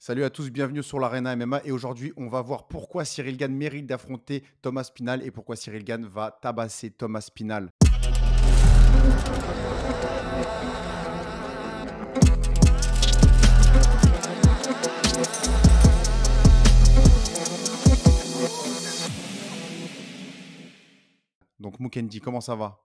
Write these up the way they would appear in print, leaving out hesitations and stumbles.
Salut à tous, bienvenue sur l'Arena MMA et aujourd'hui on va voir pourquoi Cyril Gane mérite d'affronter Thomas Spinal et pourquoi Cyril Gane va tabasser Thomas Spinal. Donc Mukendi, comment ça va?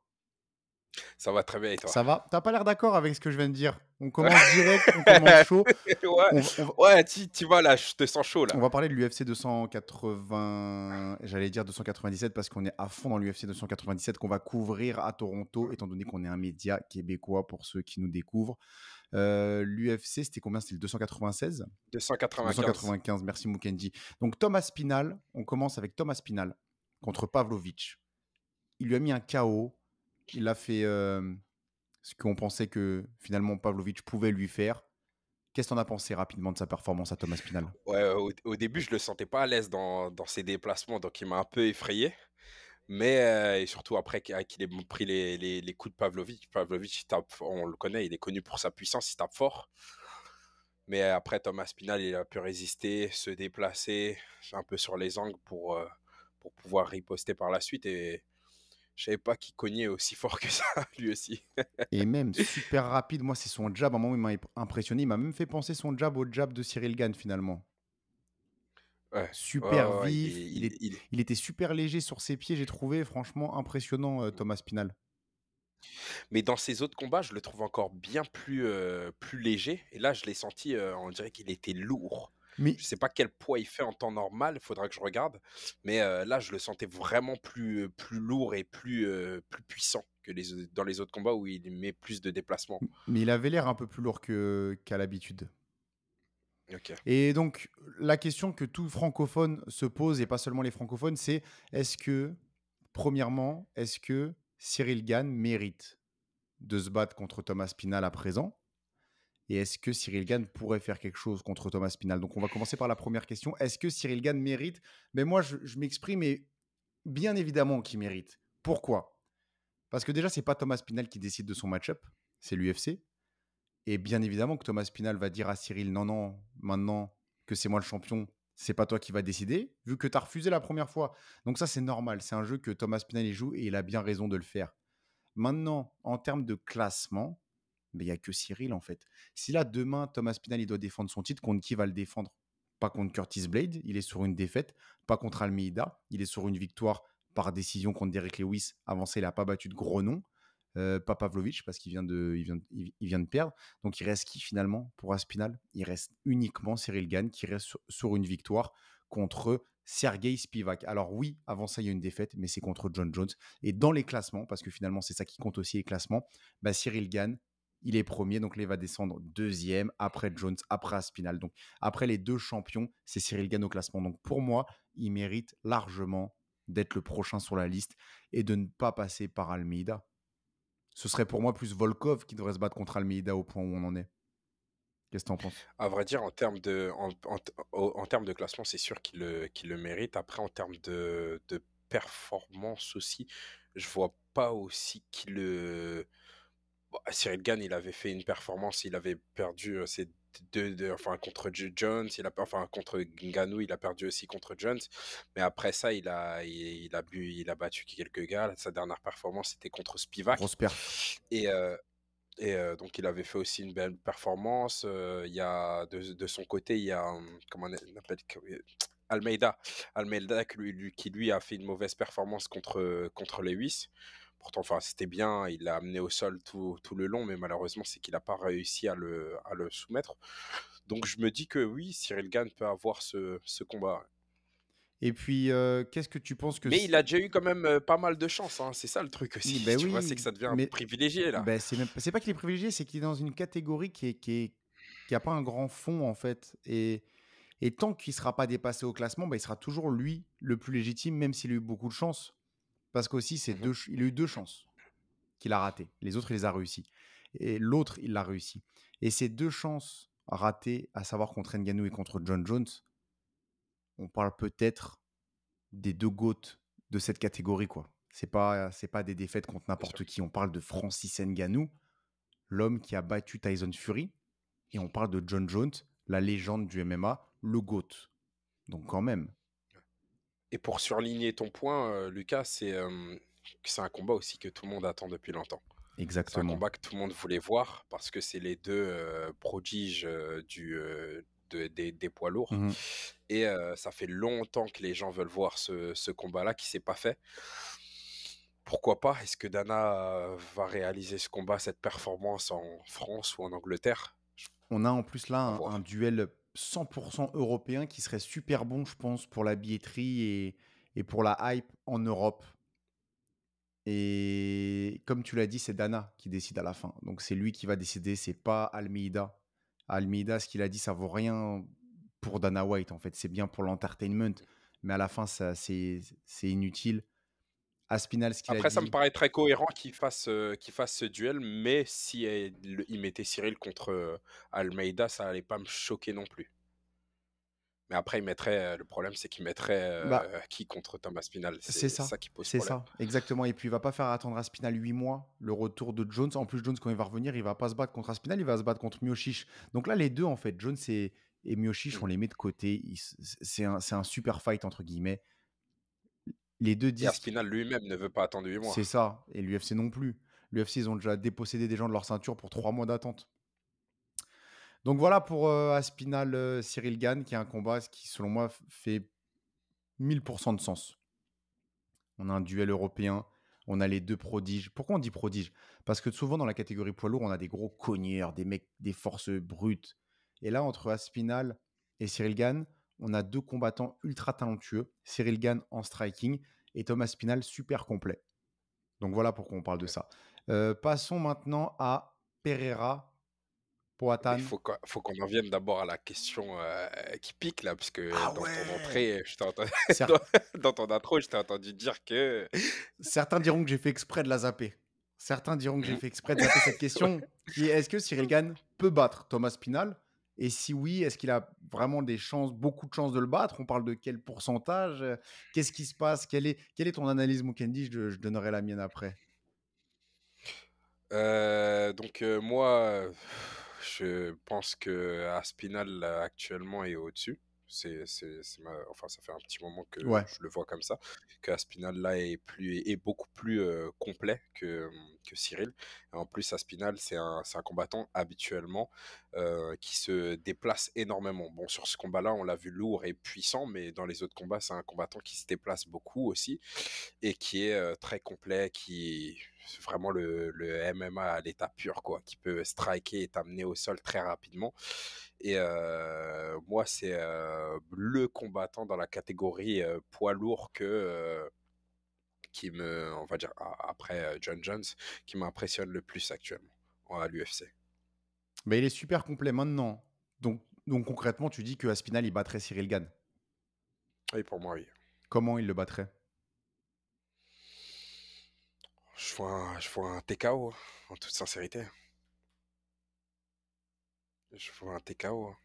Ça va très bien et toi? Ça va? T'as pas l'air d'accord avec ce que je viens de dire. On commence direct, on commence chaud. Ouais, On va, on va- ouais, tu vois là, je te sens chaud on là. va parler de l'UFC 280, j'allais dire 297 parce qu'on est à fond dans l'UFC 297 qu'on va couvrir à Toronto étant donné qu'on est un média québécois pour ceux qui nous découvrent. L'UFC, c'était combien? C'était le 296? 295. 295, merci Mukendi. Donc Thomas Spinal, on commence avec Thomas Spinal contre Pavlovich. Il lui a mis un KO. Il a fait ce qu'on pensait que finalement Pavlovich pouvait lui faire. Qu'est-ce que tu en as pensé rapidement de sa performance à Thomas Spinal? Ouais, au début, je le sentais pas à l'aise dans ses déplacements, donc il m'a un peu effrayé. Mais et surtout après qu'il ait pris les coups de Pavlovich. Pavlovich, il tape, on le connaît, il est connu pour sa puissance, il tape fort. Mais après, Thomas Spinal, il a pu résister, se déplacer un peu sur les angles pour pouvoir riposter par la suite. Et je savais pas qu'il cognait aussi fort que ça, lui aussi. Et même super rapide, moi c'est son jab, à un moment il m'a impressionné, il m'a même fait penser son jab au jab de Cyril Gane finalement. Ouais, ouais, Super ouais, ouais, vif, il était super léger sur ses pieds, j'ai trouvé franchement impressionnant Thomas Spinal. mais dans ses autres combats, je le trouve encore bien plus léger et là, je l'ai senti, on dirait qu'il était lourd. Mais Je sais pas quel poids il fait en temps normal, il faudra que je regarde, mais là, je le sentais vraiment plus lourd et plus puissant que dans les autres combats où il met plus de déplacements. mais il avait l'air un peu plus lourd qu'à l'habitude. OK. Et donc, la question que tout francophone se pose, et pas seulement les francophones, c'est est-ce que, premièrement, est-ce que Cyril Gane mérite de se battre contre Thomas Spinal à présent? Et est-ce que Cyril Gane pourrait faire quelque chose contre Thomas Spinal? Donc, on va commencer par la première question. Est-ce que Cyril Gane mérite? Mais moi, je m'exprime, et bien évidemment qu'il mérite. Pourquoi? Parce que déjà, c'est pas Thomas Spinal qui décide de son match-up, c'est l'UFC. Et bien évidemment que Thomas Spinal va dire à Cyril: «Non, non, maintenant que c'est moi le champion, c'est pas toi qui vas décider, vu que tu as refusé la première fois». Donc ça, c'est normal. C'est un jeu que Thomas Spinal y joue et il a bien raison de le faire. Maintenant, en termes de classement, il y a que Cyril, en fait. Si là, demain, Thomas Spinal, il doit défendre son titre, contre qui va le défendre? Pas contre Curtis Blade, il est sur une défaite. Pas contre Almeida, il est sur une victoire par décision contre Derek Lewis. Avant ça, il n'a pas battu de gros noms. Pas Pavlovich, parce qu'il vient de perdre. Donc, il reste qui finalement pour Aspinal? Il reste uniquement Cyril Gane qui reste sur une victoire contre Sergei Spivak. Alors oui, avant ça, il y a une défaite, mais c'est contre John Jones. Et dans les classements, parce que finalement, c'est ça qui compte aussi, les classements, bah, Cyril Gane, il est premier, donc là, il va descendre deuxième, après Jones, après Aspinal. Donc, après les deux champions, c'est Cyril Gane au classement. Donc, pour moi, il mérite largement d'être le prochain sur la liste et de ne pas passer par Almeida. Ce serait pour moi plus Volkov qui devrait se battre contre Almeida au point où on en est. Qu'est-ce que tu en penses? À vrai dire, en termes de classement, c'est sûr qu'il le mérite. Après, en termes de performance aussi, je vois pas aussi qu'il le. Bon, Cyril Gane, il avait fait une performance, il avait perdu ses enfin, contre Jones, enfin, contre Ngannou, il a perdu aussi contre Jones. Mais après ça, il a battu quelques gars. Sa dernière performance, c'était contre Spivak. Grosse perf. Et, donc il avait fait aussi une belle performance. Il y a de son côté, il y a, comment on appelle, Almeida. Almeida qui lui a fait une mauvaise performance contre Lewis. Pourtant, enfin, c'était bien, il l'a amené au sol tout le long, mais malheureusement, c'est qu'il n'a pas réussi à le soumettre. Donc je me dis que oui, Cyril Gane peut avoir ce combat. Et puis, qu'est-ce que tu penses que Mais il a déjà eu quand même pas mal de chance, hein. C'est ça le truc aussi. Ben Tu vois, c'est que oui, ça devient mais privilégié là. ben, c'est pas qu'il est privilégié, c'est qu'il est dans une catégorie qui a pas un grand fond, en fait. Et tant qu'il sera pas dépassé au classement, ben, il sera toujours, lui, le plus légitime, même s'il a eu beaucoup de chance. Parce qu'aussi, Mhm. il a eu deux chances qu'il a ratées. Les autres, il les a réussi. Et l'autre, il l'a réussi. Et ces deux chances ratées, à savoir contre Ngannou et contre John Jones, on parle peut-être des deux GOAT de cette catégorie, quoi. C'est pas des défaites contre Bien sûr. n'importe qui. On parle de Francis Ngannou, l'homme qui a battu Tyson Fury, et on parle de John Jones, la légende du MMA, le GOAT. Donc quand même, Et pour surligner ton point, Lucas, que c'est un combat aussi que tout le monde attend depuis longtemps. C'est un exactement. combat que tout le monde voulait voir parce que c'est les 2 prodiges, des poids lourds Mmh. et ça fait longtemps que les gens veulent voir ce combat-là qui s'est pas fait. Pourquoi pas? Est-ce que Dana, va réaliser ce combat, cette performance en France ou en Angleterre? On a en plus là À un voir. duel 100 européen qui serait super bon, je pense, pour la billetterie et pour la hype en Europe. Et comme tu l'as dit, c'est Dana qui décide à la fin. Donc c'est lui qui va décider, c'est pas Almeida. Almeida, ce qu'il a dit, ça vaut rien pour Dana White, en fait. C'est bien pour l'entertainment, mais à la fin, ça, c'est inutile. Aspinal, ce qu'il a Après ça me dit, paraît très cohérent qu'il fasse ce duel, mais si, il mettait Cyril contre, Almeida, ça allait pas me choquer non plus. Mais après il mettrait, le problème c'est qu'il mettrait, bah, qui contre Thomas Spinal? C'est ça qui pose c'est problème. ça, exactement. Et puis, il va pas faire attendre Aspinal 8 mois, le retour de Jones. En plus, Jones, quand il va revenir, il va pas se battre contre Aspinal, il va se battre contre Miocic. Donc là, les deux, en fait, Jones et Miocic, on Mmh. les met de côté. C'est un super fight, entre guillemets. Les deux Et disent Aspinall lui-même ne veut pas attendre 8 mois. c'est ça, et l'UFC non plus. L'UFC, ils ont déjà dépossédé des gens de leur ceinture pour 3 mois d'attente. Donc voilà pour Aspinal, Cyril Gane, qui est un combat qui, selon moi, fait 1000% de sens. On a un duel européen, on a les deux prodiges. Pourquoi on dit prodiges? Parce que souvent, dans la catégorie poids lourd, on a des gros cogneurs, des mecs, des forces brutes. Et là, entre Aspinal et Cyril Gane, on a deux combattants ultra talentueux. Cyril Gane en striking et Thomas Aspinal super complet. Donc voilà pourquoi on parle de OK. ça. Passons maintenant à Pereira, Mais Poatan. faut qu'on en vienne d'abord à la question, qui pique là, parce que Ah dans ton ouais. entrée, je t'ai entendu Cer- dans dans ton intro, je t'ai entendu dire que Certains diront que j'ai fait exprès de la zapper. Certains diront que j'ai mmh. fait exprès de zapper cette question, qui est est-ce que Cyril Gann peut battre Thomas Pinal? Et si oui, est-ce qu'il a vraiment des chances, beaucoup de chances de le battre? On parle de quel pourcentage? Qu'est-ce qui se passe? Quelle est ton analyse, Mukendi? Je donnerai la mienne après. Donc moi, je pense que Aspinall, là, actuellement, est au-dessus. C'est ma enfin, ça fait un petit moment que Ouais. je le vois comme ça, qu'Aspinall, là, est beaucoup plus, complet que Cyril. Et en plus, Aspinall, c'est un combattant, habituellement, qui se déplace énormément. Bon, sur ce combat-là, on l'a vu lourd et puissant, mais dans les autres combats, c'est un combattant qui se déplace beaucoup aussi et qui est, très complet, qui c'est vraiment le MMA à l'état pur, quoi, qui peut striker et t'amener au sol très rapidement. Et moi, c'est, le combattant dans la catégorie, poids lourd qui me on va dire après, John Jones, qui m'impressionne le plus actuellement à l'UFC. Mais il est super complet maintenant. Donc concrètement, tu dis que Aspinal, il battrait Cyril Gann. Oui, pour moi, oui. Comment il le battrait? Je vois un TKO, hein, en toute sincérité. Je vois un TKO, hein,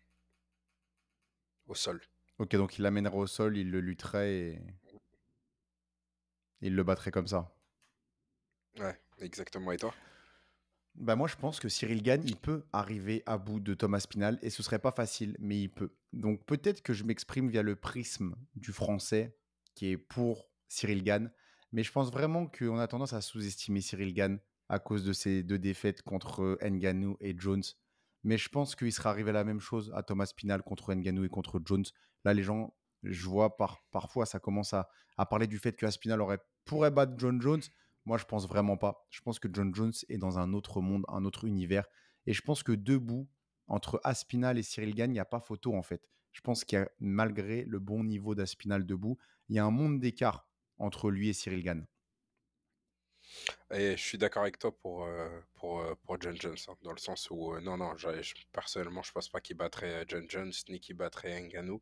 au sol. Ok, donc il l'amènerait au sol, il le lutterait et il le battrait comme ça. Ouais, exactement. Et toi? Bah moi, je pense que Cyril Gann, il peut arriver à bout de Thomas Pinal et ce serait pas facile, mais il peut. Donc peut-être que je m'exprime via le prisme du français qui est pour Cyril Gann, mais je pense vraiment qu'on a tendance à sous-estimer Cyril Gann à cause de ses deux défaites contre Ngannou et Jones. Mais je pense qu'il serait arrivé à la même chose à Thomas Pinal contre Ngannou et contre Jones. Là, les gens, je vois parfois, ça commence à parler du fait que Aspinal pourrait battre John Jones. Moi, je pense vraiment pas. Je pense que John Jones est dans un autre monde, un autre univers. Et je pense que debout, entre Aspinal et Cyril Gann, il n'y a pas photo en fait. Je pense qu'il y a, malgré le bon niveau d'Aspinal debout, il y a un monde d'écart entre lui et Cyril Gann. Et je suis d'accord avec toi pour John Jones, hein, dans le sens où, non, non, personnellement, je pense pas qu'il battrait John Jones, ni qu'il battrait Ngannou.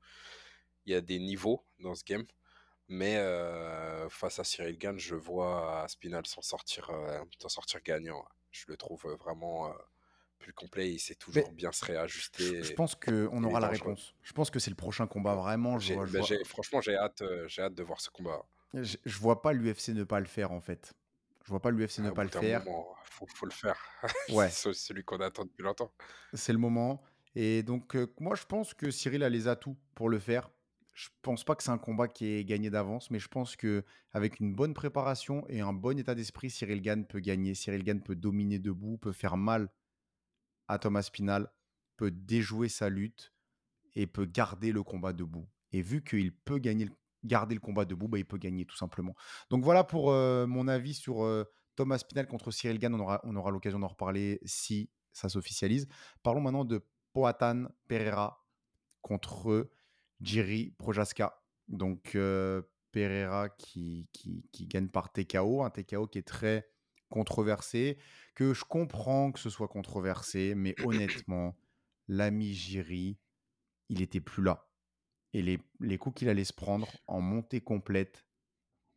Il y a des niveaux dans ce game, mais face à Cyril Gane, je vois Aspinall s'en sortir gagnant. Ouais. Je le trouve vraiment plus complet, il sait toujours Mais bien se je réajuster, pense qu'on il est aura la dangereux. réponse. Je pense que c'est le prochain combat. Vraiment, Franchement, j'ai hâte de voir ce combat. je vois pas l'UFC ne pas le faire en fait. Je vois pas l'UFC ne Au pas bout le d'un faire. moment, faut le faire. Ouais, C'est celui qu'on attend depuis longtemps. c'est le moment. Et donc, moi, je pense que Cyril a les atouts pour le faire. Je pense pas que c'est un combat qui est gagné d'avance, mais je pense que avec une bonne préparation et un bon état d'esprit, Cyril Gane peut gagner. Cyril Gane peut dominer debout, peut faire mal à Thomas Pinal, peut déjouer sa lutte et peut garder le combat debout. Et vu qu'il peut garder le combat debout, bah, il peut gagner tout simplement. Donc voilà pour mon avis sur Thomas Pinal contre Cyril Gane. On aura l'occasion d'en reparler si ça s'officialise. Parlons maintenant de Poatan Pereira contre Jiri Projaska. Donc Pereira qui gagne par TKO, un TKO qui est très controversé, que je comprends que ce soit controversé, mais honnêtement, l'ami Jiri, il était plus là. Et les coups qu'il allait se prendre en montée complète,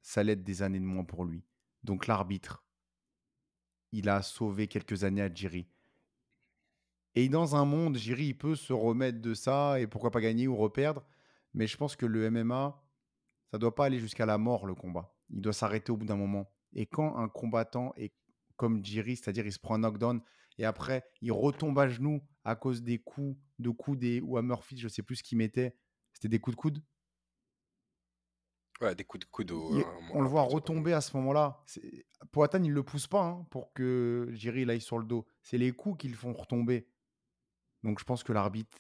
ça allait être des années de moins pour lui. Donc l'arbitre, il a sauvé quelques années à Jiri. Et dans un monde, Jiri, il peut se remettre de ça et pourquoi pas gagner ou reperdre. Mais je pense que le MMA, ça doit pas aller jusqu'à la mort, le combat. Il doit s'arrêter au bout d'un moment. Et quand un combattant est comme Jiri, c'est-à-dire il se prend un knockdown et après il retombe à genoux à cause des coups de coude ou à Murphy, je sais plus ce qu'il mettait. C'était des coups de coude. Ouais, des coups de coude On le à voit partir d'un moment. retomber à ce moment-là. Poatan, il ne le pousse pas hein, pour que Jiri il aille sur le dos. C'est les coups qui le font retomber. Donc je pense que l'arbitre,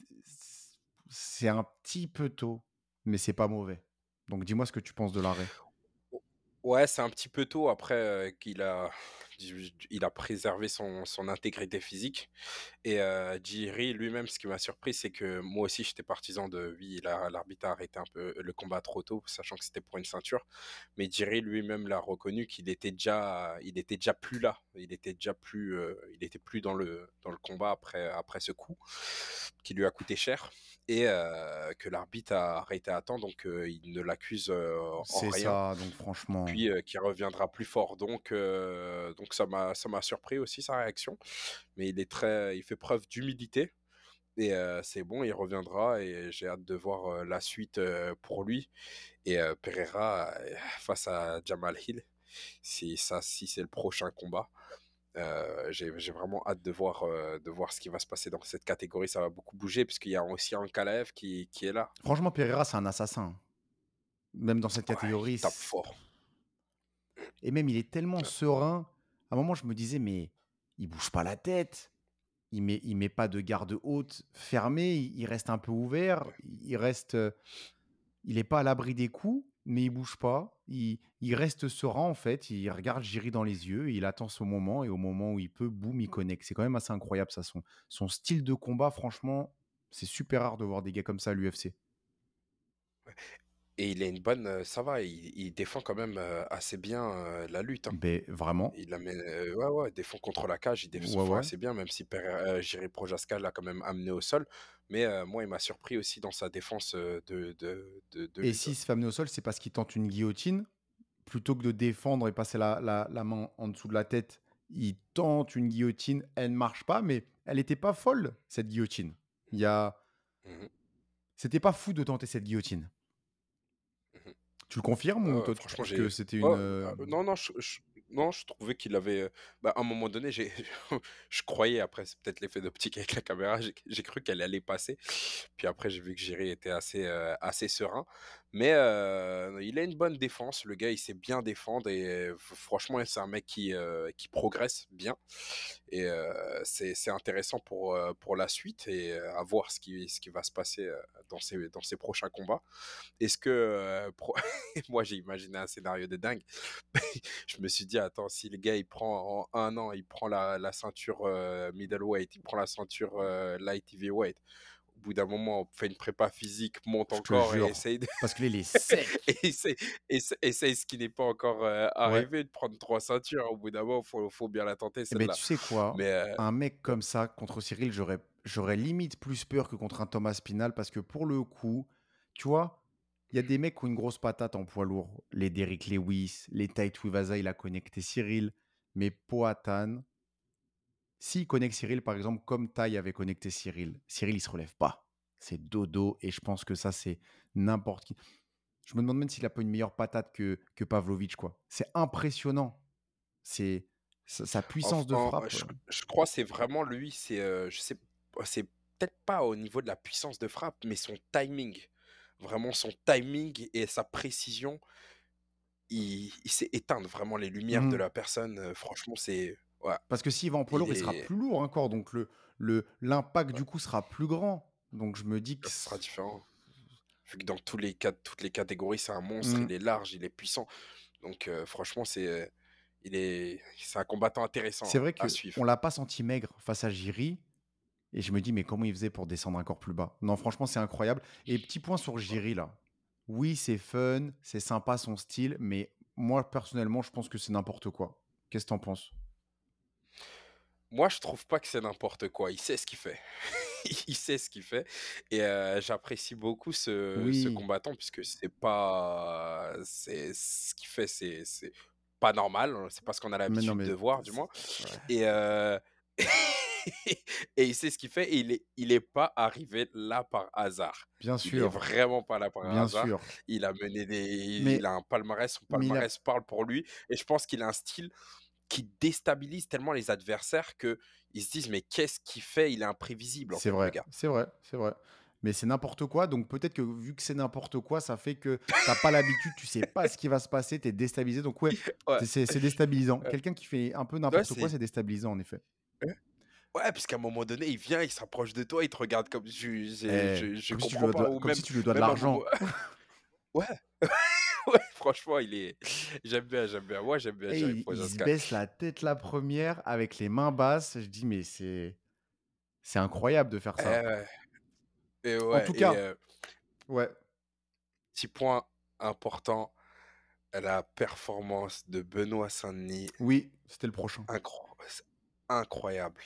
c'est un petit peu tôt, mais c'est pas mauvais. Donc dis-moi ce que tu penses de l'arrêt. Ouais, c'est un petit peu tôt après, il a préservé son intégrité physique et Jiri lui-même, ce qui m'a surpris, c'est que moi aussi j'étais partisan de oui, l'arbitre a arrêté un peu le combat trop tôt, sachant que c'était pour une ceinture. Mais Jiri lui-même l'a reconnu qu'il était déjà plus là. Il était plus dans le combat après ce coup, qui lui a coûté cher et que l'arbitre a arrêté à temps, donc il ne l'accuse, en C'est rien. ça, donc franchement, Puis, qui reviendra plus fort. Donc ça m'a surpris aussi sa réaction, mais il fait preuve d'humilité et c'est bon, il reviendra et j'ai hâte de voir, la suite, pour lui et Pereira, face à Jamal Hill. Si c'est le prochain combat, j'ai vraiment hâte de voir ce qui va se passer dans cette catégorie. Ça va beaucoup bouger puisqu'il y a aussi Ankalaev qui est là. franchement, Pereira, c'est un assassin. Même dans cette Ouais, il catégorie. tape fort. Et même, il est tellement Ouais. serein. À un moment, je me disais, mais il bouge pas la tête. Il met pas de garde haute fermée. Il reste un peu ouvert. Il reste. Il est pas à l'abri des coups, mais il bouge pas. Il reste serein, en fait. Il regarde Jiri dans les yeux. Et il attend ce moment. Et au moment où il peut, boum, il connecte. C'est quand même assez incroyable, ça. Son style de combat, franchement, c'est super rare de voir des gars comme ça à l'UFC. Et il a une bonne, ça va, il défend quand même, assez bien, la lutte, hein. Ben, vraiment. Ouais, ouais, défend contre la cage, il Ouais, défend ouais. assez bien, même si Jiri Prochazka l'a quand même amené au sol. Mais moi, il m'a surpris aussi dans sa défense, de Et lutte, ouais. s'il se fait amener au sol, c'est parce qu'il tente une guillotine. Plutôt que de défendre et passer la main en dessous de la tête, il tente une guillotine. Elle ne marche pas, mais elle n'était pas folle, cette guillotine. Il y a... Mmh. C'était pas fou de tenter cette guillotine. Mmh. Tu le confirmes ou Ouais, ouais, toi, tu franchement, trouves que j'ai c'était ouais, une... non, non, non, je trouvais qu'il avait, bah, à un moment donné, je croyais, après c'est peut-être l'effet d'optique avec la caméra, j'ai cru qu'elle allait passer. Puis après, j'ai vu que Jiri était assez serein. Mais il a une bonne défense, le gars, il sait bien défendre et franchement, c'est un mec qui progresse bien et c'est intéressant pour la suite et à voir ce qui va se passer, dans ses prochains combats. Est-ce que, moi, j'ai imaginé un scénario de dingue. Je me suis dit: «Attends, si le gars, il prend en 1 an, il prend la ceinture, middleweight, il prend la ceinture, light heavyweight. Au bout d'un moment, on fait une prépa physique, monte Je te encore et jure. essaye de Parce que là, il est sec. et essaye ce qui n'est pas encore, Ouais. arrivé, de prendre 3 ceintures. Au bout d'un moment, faut bien la tenter Eh ben, celle-là. tu sais quoi? Mais Un mec ouais. comme ça, contre Cyril, j'aurais limite plus peur que contre un Thomas Pinal parce que pour le coup, tu vois, il y a des mecs qui ont une grosse patate en poids lourd. Les Derrick Lewis, les Tai Tuivasa, il a connecté Cyril. Mais Poatan, s'il connecte Cyril, par exemple, comme Tai avait connecté Cyril, Cyril, il se relève pas. C'est dodo et je pense que ça, c'est n'importe qui. Je me demande même s'il a pas une meilleure patate que Pavlovich, quoi. C'est impressionnant. C'est sa En f puissance de en frappe. je crois que c'est vraiment lui, je sais pas, c'est peut-être pas au niveau de la puissance de frappe, mais son timing. Vraiment son timing et sa précision, il sait éteindre vraiment les lumières de Mmh. la personne, franchement c'est ouais, Parce que s'il va en poids il lourd, il sera est plus lourd encore, donc l'impact ouais, du coup sera plus grand. Donc je me dis que ça sera différent. Vu que dans tous les cas toutes les catégories, c'est un monstre, mmh, il est large, il est puissant. Donc franchement, c'est un combattant c'est intéressant vrai à qu'on suivre. l'a pas senti maigre face à Jiri et je me dis: «Mais comment il faisait pour descendre encore plus bas?» Non, franchement, c'est incroyable et petit point sur Ouais. Jiri là. Oui, c'est fun, c'est sympa son style, mais moi personnellement, je pense que c'est n'importe quoi. Qu'est-ce que tu en penses? Moi, je trouve pas que c'est n'importe quoi, il sait ce qu'il fait. Il sait ce qu'il fait et j'apprécie beaucoup ce Oui, combattant puisque c'est ce qu'il fait, c'est pas normal, hein, c'est pas ce qu'on a mais non, l'habitude mais de voir du c'est moins ouais. et et il sait ce qu'il fait et il est pas arrivé là par hasard. Il est vraiment pas là par Bien hasard. sûr, Il a mené il mais a un palmarès, son mais il a palmarès parle pour lui et je pense qu'il a un style qui déstabilise tellement les adversaires qu'ils se disent: «Mais qu'est-ce qu'il fait? Il est imprévisible en c'est fait le vrai, gars». c'est vrai, c'est vrai. Mais c'est n'importe quoi, donc peut-être que vu que c'est n'importe quoi, ça fait que t'as pas l'habitude, tu sais pas ce qui va se passer, tu es déstabilisé, donc ouais, Ouais, c'est déstabilisant. ouais. Quelqu'un qui fait un peu Ouais, n'importe quoi, c'est c'est déstabilisant en effet. ouais, parce qu'à un moment donné, il vient, il s'approche de toi, il te regarde comme je Comme si comprends pas ou comme si tu lui dois de même à un moment l'argent. ouais, ouais, franchement, il est j'aime bien. Moi, j'aime bien Et Jerry il se Prochazka. baisse la tête la première avec les mains basses. Je dis: «Mais c'est incroyable de faire Eh ça». ouais et En ouais tout et cas, ouais, petit point important, la performance de Benoît Saint-Denis, oui, c'était le prochain. c'est incroyable.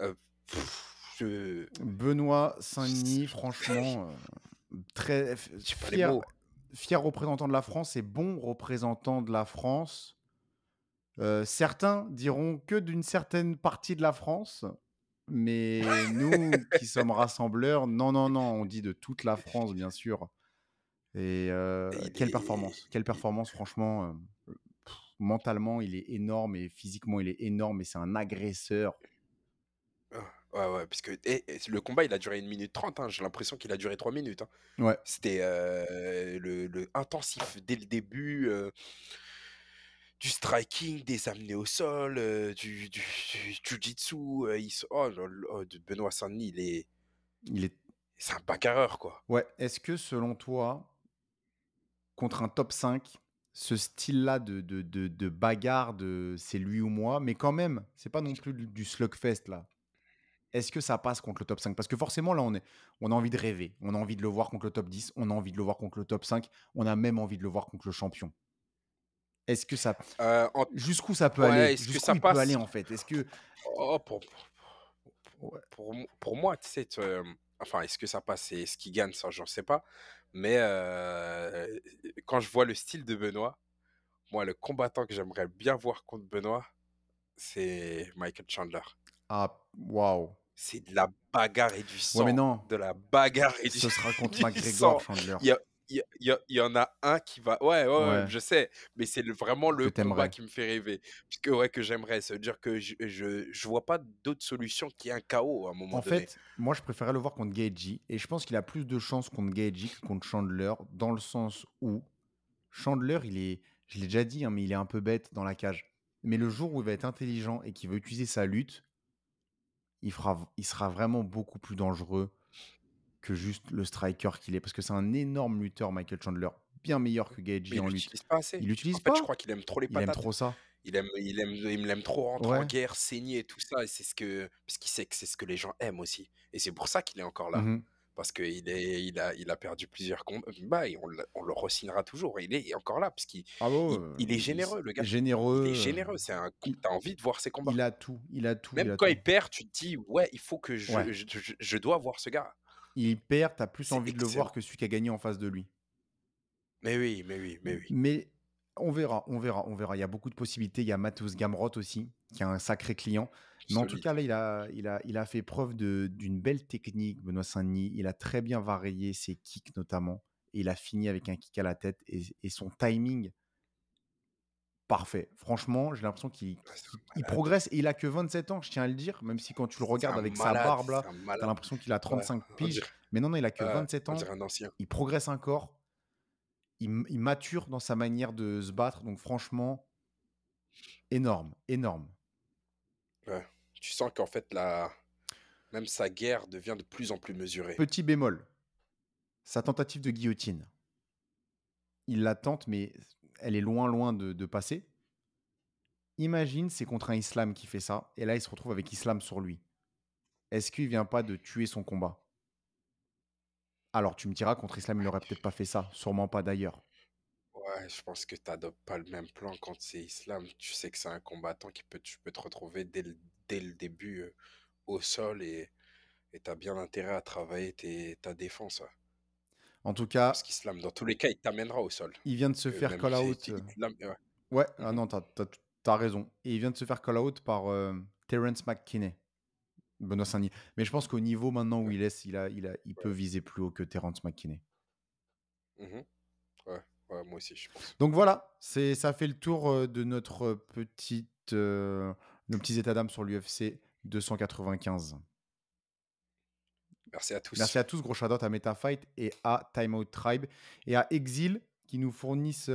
Heu, je Benoît Saint-Denis, franchement, très j'ai pas les fier mots. fier représentant de la France et bon représentant de la France. Certains diront que d'une certaine partie de la France, mais nous qui sommes rassembleurs, non, non, non, on dit de toute la France, bien sûr et Il est quelle il performance franchement, mentalement, il est énorme et physiquement, il est énorme et c'est un agresseur. ouais, ouais, parce que et le combat, il a duré 1 minute 30, hein. J'ai l'impression qu'il a duré 3 minutes, hein. Ouais, C'était, le intensif dès le début, du striking, des amenés au sol, du jiu-jitsu, il se oh là là, de Benoît Saint-Denis, il est c'est un bagarreur, quoi. ouais, est-ce que selon toi, contre un top 5, ce style-là de bagarre, de c'est lui ou moi, mais quand même, c'est pas non plus du slugfest là. Est-ce que ça passe contre le top 5? Parce que forcément là, on a envie de rêver. On a envie de le voir contre le top 10, on a envie de le voir contre le top 5, on a même envie de le voir contre le champion. Est-ce que ça En jusqu'où ça peut ouais, aller? est-ce que Jusqu'où ça il peut aller passe? en fait? Est-ce que Oh, ouais, pour moi, tu sais, enfin, est-ce que ça passe? C'est est-ce qu'il gagne? Ça, j'en sais pas. Mais quand je vois le style de Benoît, moi, le combattant que j'aimerais bien voir contre Benoît, c'est Michael Chandler. ah waouh! C'est de la bagarre et du Ouais, mais sang, non, de la bagarre et du ce sera contre du McGregor, sang. Chandler. Il y en a un qui va ouais, ouais, ouais, Ouais, je sais, mais c'est vraiment que le combat t'aimerais. qui me fait rêver. Puisque ouais, que j'aimerais, ça veut dire que je vois pas d'autre solution qu'il y ait un KO à un moment En donné. fait, moi, je préférais le voir contre Gaethje et je pense qu'il a plus de chances contre Gaethje que contre Chandler, dans le sens où Chandler, je l'ai déjà dit, hein, mais il est un peu bête dans la cage. Mais le jour où il va être intelligent et qu'il va utiliser sa lutte, il sera vraiment beaucoup plus dangereux que juste le striker qu'il est. Parce que c'est un énorme lutteur, Michael Chandler, bien meilleur que Mais Gaethje il en lutte. l'utilise pas assez. Il En l'utilise fait, je pas? crois qu'il aime trop les Il aime patates. trop ça. Il l'aime trop rentrer en Ouais. guerre, saigner et tout ça et c'est ce que parce qu'il sait que c'est ce que les gens aiment aussi et c'est pour ça qu'il est encore là. Mmh. Parce il a perdu plusias combats et on le re-signera toujours. Il est encore là parce Ah bah, ouais, il est généreux le gars. Il est généreux, généreux, c'est un il tu envie de voir ses combats. il a tout, il a tout, il Même a quand tout. il perd, tu te dis: «Ouais, il faut que Ouais. je dois voir ce gars». Il perd, tu as plus C'est envie de le voir excellent. que celui qui a gagné en face de lui. Mais oui, mais oui, mais oui. Mais on verra, on verra, on verra. Il y a beaucoup de possibilités. Il y a Mateusz Gamrot aussi, qui est un sacré client. Mais en tout Solide. cas, là, il a fait preuve d'une belle technique, Benoît Saint-Denis. Il a très bien varié ses kicks, notamment. Et il a fini avec un kick à la tête. Et son timing, parfait. Franchement, j'ai l'impression qu'il Ouais, c'est qu'il un il malade. progresse et il a que 27 ans, je tiens à le dire, même si quand tu le C'est regardes un avec sa malade, barbe là, c'est un tu as malade. l'impression qu'il a Ouais, 35 on piges. dirait Mais non, non, il a que ouais, 27 on ans, dirait un ancien. il progresse encore, il mature dans sa manière de se battre, donc franchement, énorme, énorme. Ouais. Tu sens qu'en fait, la même sa guerre devient de plus en plus mesurée. Petit bémol, sa tentative de guillotine, il la tente, mais elle est loin, loin de passer. Imagine, c'est contre un Islam qui fait ça, et là, il se retrouve avec Islam sur lui. Est-ce qu'il vient pas de tuer son combat? Alors, tu me diras, contre Islam, il aurait peut-être pas fait ça, sûrement pas d'ailleurs. Ouais, je pense que tu adoptes pas le même plan quand c'est Islam. Tu sais que c'est un combattant tu peux te retrouver dès le début au sol et t'as bien intérêt à travailler ta défense. Ouais. En tout Parce cas, qu'Islam, dans tous les cas, il t'amènera au sol. il vient de se faire Même call j'ai out. dit Islam, ouais. Ouais, ah Mhm. non, t'as raison. Et il vient de se faire call out par Terence McKinney, Benoît Saint-Denis. Mais je pense qu'au niveau maintenant où Ouais. il est, il peut viser plus haut que Terence McKinney. Mhm. Ouais. Ouais, moi aussi, je pense. Donc voilà, ça fait le tour de nos petits états d'âme sur l'UFC 295. Merci à Merci tous. à tous, gros shout-out à MetaFight et à Timeout Tribe et à Exil qui nous fournissent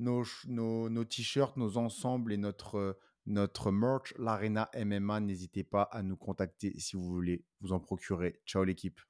nos t-shirts, nos ensembles et notre merch, l'Arena MMA. N'hésitez pas à nous contacter si vous voulez vous en procurer. Ciao l'équipe.